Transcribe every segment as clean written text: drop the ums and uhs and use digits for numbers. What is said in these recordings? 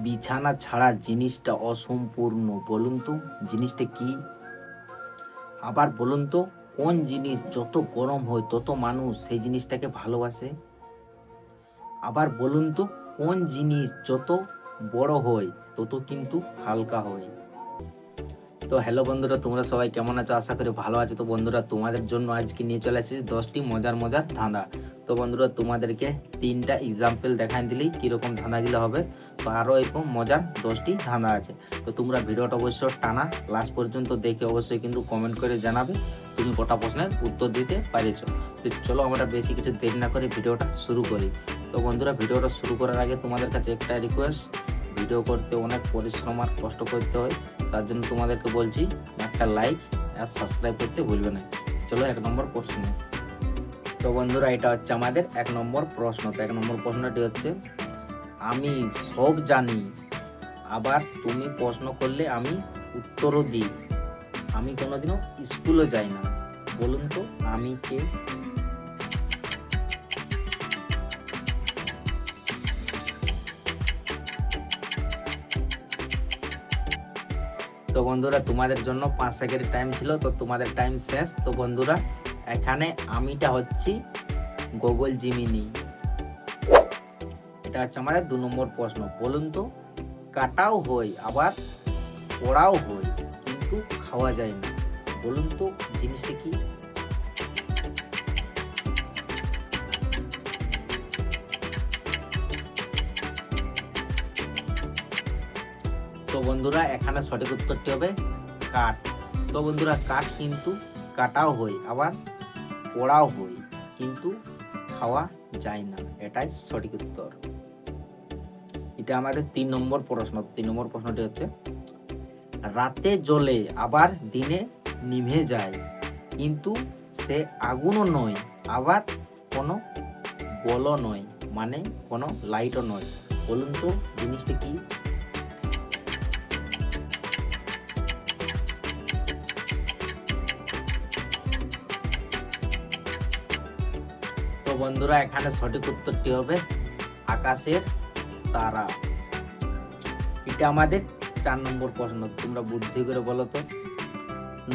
বিছানা ছাড়া জিনিসটা অসম্পূর্ণ, বলুন তো জিনিসটা কি? আবার বলুন তো কোন জিনিস যত গরম হয় তত মানুষ সেই জিনিসটাকে ভালোবাসে? আবার বলুন তো কোন জিনিস যত বড় হয় তত কিন্তু হালকা হয়? তো হ্যালো বন্ধুরা, তোমরা সবাই কেমন আছো? আশা করি ভালো আছো। তো বন্ধুরা, তোমাদের জন্য আজকে নিয়ে চলে এসেছি 10টি মজার মজার ধাঁধা। তো বন্ধুরা, তোমাদেরকে 3টা এক্সাম্পল দেখাই দিলেই কীরকম ধাঁধাগুলো হবে। তো আরও এরকম মজার 10টি ধাঁধা আছে। তো তোমরা ভিডিওটা অবশ্যই টানা লাস্ট পর্যন্ত দেখে অবশ্যই কিন্তু কমেন্ট করে জানাবে তুমি কটা প্রশ্নের উত্তর দিতে পেরেছো। তো চলো আমরা বেশি কিছু দেরি না করে ভিডিওটা শুরু করি। তো বন্ধুরা, ভিডিওটা শুরু করার আগে তোমাদের কাছে একটা রিকোয়েস্ট, ভিডিও করতে অনেক পরিশ্রম আর কষ্ট করতে হয়, তার জন্য তোমাদেরকে বলছি একটা লাইক আর সাবস্ক্রাইব করতে ভুলবে না। চলো 1 নম্বর প্রশ্ন। তো বন্ধুরা, এটা হচ্ছে আমাদের 1 নম্বর প্রশ্ন। তো 1 নম্বর প্রশ্নটি হচ্ছে, আমি সব জানি, আবার তুমি প্রশ্ন করলে আমি উত্তরও দিই, আমি কোনোদিনও স্কুলে যাই না, বলুন তো আমি কে? তো বন্ধুরা, তোমাদের জন্য 5 সেকেন্ড টাইম ছিল, তো তোমাদের টাইম শেষ। তো বন্ধুরা, এখানে আমিটা হচ্ছি গুগল জিমিনি। এটা হচ্ছে আমাদের 2 নম্বর প্রশ্ন। বলুন তো কাটাও হয় আবার পোড়াও হয় কিন্তু খাওয়া যায় না, বলুন তো জিনিসটা কি? তো বন্ধুরা, এখানে সঠিক উত্তরটি হবে কাঠ। তো বন্ধুরা, কাঠ কিন্তু কাটাও হয় আবার পোড়াও হয় কিন্তু খাওয়া যায় না, এটাই সঠিক উত্তর। এটা আমাদের 3 নম্বর প্রশ্ন। 3 নম্বর প্রশ্নটি হচ্ছে, রাতে জ্বলে আবার দিনে নিভে যায়, কিন্তু সে আগুনও নয় আবার কোনো বলও নয়, মানে কোনো লাইটও নয়, বলুন তো জিনিসটা কি? তো বন্ধুরা, এখানে সঠিক উত্তরটি হবে আকাশের তারা। এটা আমাদের 4 নম্বর প্রশ্ন। তোমরা বুদ্ধি করে বলো তো,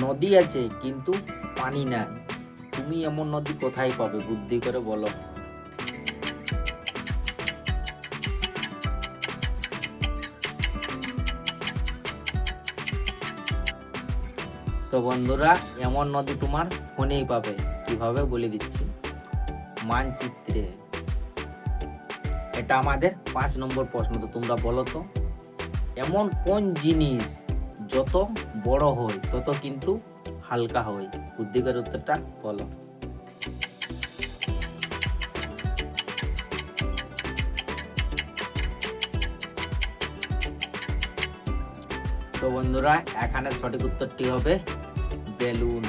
নদী আছে কিন্তু পানি নাই, তুমি এমন নদী কোথায় পাবে? বুদ্ধি করে বলো। তো বন্ধুরা, এমন নদী তোমার ফোনেই পাবে। কিভাবে বলে দিচ্ছি, মানচিত্রে। এটা আমাদের 5 নম্বর প্রশ্ন। তো তোমরা বলো তো, এমন কোন জিনিস যত বড় হয় তত কিন্তু হালকা হয়? বুদ্ধি করে উত্তরটা বলো। তো বন্ধুরা, এখানে সঠিক উত্তরটি হবে বেলুন।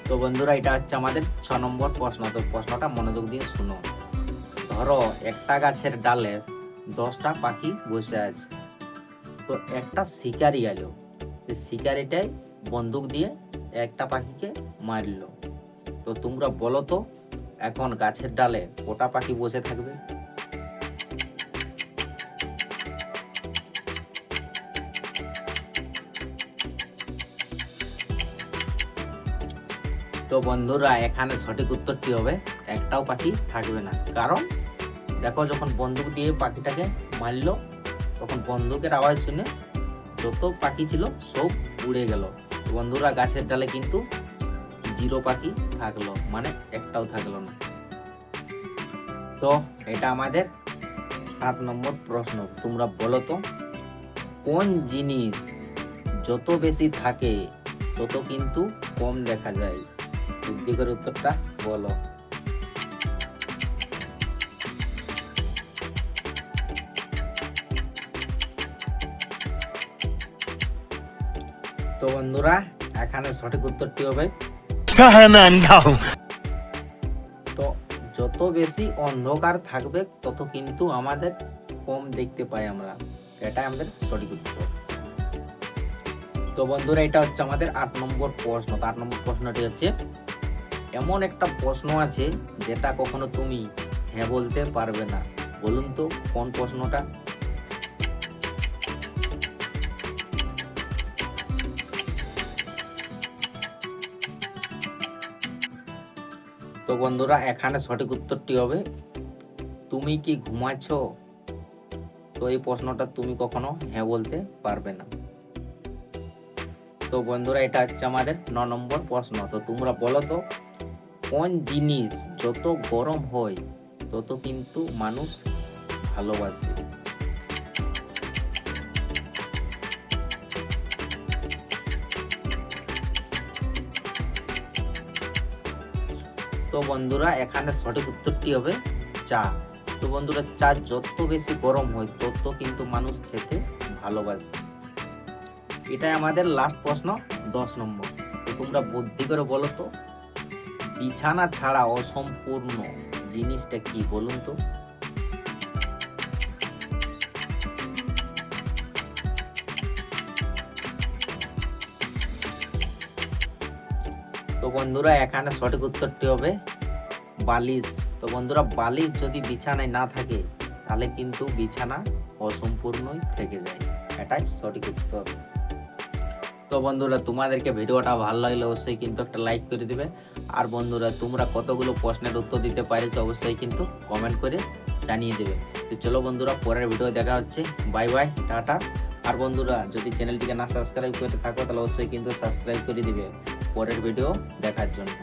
তো বন্ধুরা, এটা হচ্ছে আমাদের 6 নম্বর প্রশ্ন। তো প্রশ্নটা মনোযোগ দিয়ে শুনো। ধরো একটা গাছের ডালে 10টা পাখি বসে আছে। তো একটা শিকারি এলো, শিকারিটাই বন্দুক দিয়ে একটা পাখিকে মারলো। তো তোমরা বলো তো এখন গাছের ডালে কটা পাখি বসে থাকবে? তো বন্ধুরা, এখানে সঠিক উত্তরটি হবে একটাও পাখি থাকবে না। কারণ দেখো, যখন বন্দুক দিয়ে পাখিটাকে মারলো তখন বন্দুকের আওয়াজ শুনে যত পাখি ছিল সব উড়ে গেল। বন্ধুরা, গাছের ডালে কিন্তু 0 পাখি থাকলো, মানে একটাও থাকলো না। তো এটা আমাদের 7 নম্বর প্রশ্ন। তোমরা বলো তো কোন জিনিস যত বেশি থাকে তত কিন্তু কম দেখা যায়? বুদ্ধি করে উত্তরটা বলো। তো বন্ধুরা, এখানে সঠিক উত্তরটি হবে তো যত বেশি অন্ধকার থাকবে তত কিন্তু আমাদের কম দেখতে পাই আমরা, এটাই আমাদের সঠিক উত্তর। তো বন্ধুরা, এটা হচ্ছে আমাদের 8 নম্বর প্রশ্ন। তো 8 নম্বর প্রশ্নটি হচ্ছে, এমন একটা প্রশ্ন আছে যেটা কখনো তুমি হ্যাঁ বলতে পারবে না, বলুন তো কোন প্রশ্নটা? তো বন্ধুরা এখানে সঠিক উত্তরটি হবে তুমি কি ঘুমাচ্ছ। তো এই প্রশ্নটা তুমি কখনো হ্যাঁ বলতে পারবে না। তো বন্ধুরা এটা হচ্ছে আমাদের 9 নম্বর প্রশ্ন। তো তোমরা বলো তো কোন জিনিস যত গরম হয় তত কিন্তু মানুষ ভালোবাসে। তো বন্ধুরা এখানে সঠিক উত্তরটি হবে চা। তো বন্ধুরা চা যত বেশি গরম হয় তত কিন্তু মানুষ খেতে ভালোবাসে। এটাই আমাদের লাস্ট প্রশ্ন 10 নম্বর। তো তোমরা বুদ্ধি করে বলো তো বিছানা ছাড়া অসম্পূর্ণ জিনিসটা কি বলুন তো। তো বন্ধুরা এখানে সঠিক উত্তরটি হবে বালিশ। তো বন্ধুরা বালিশ যদি বিছানায় না থাকে তাহলে কিন্তু বিছানা অসম্পূর্ণই থেকে যায়। এটাই সঠিক উত্তর। তো বন্ধুরা তোমাদেরকে ভিডিওটা ভালো লাগলে অবশ্যই কিন্তু একটা লাইক করে দিবে। আর বন্ধুরা তোমরা কতগুলো প্রশ্নের উত্তর দিতে পারছো অবশ্যই কিন্তু কমেন্ট করে জানিয়ে দেবে। তো চলো বন্ধুরা পরের ভিডিও দেখা হচ্ছে। Bye bye, tata. আর বন্ধুরা যদি চ্যানেলটিকে না সাবস্ক্রাইব করে থাকো তাহলে অবশ্যই কিন্তু সাবস্ক্রাইব করে দিবে পরের ভিডিও দেখার জন্য।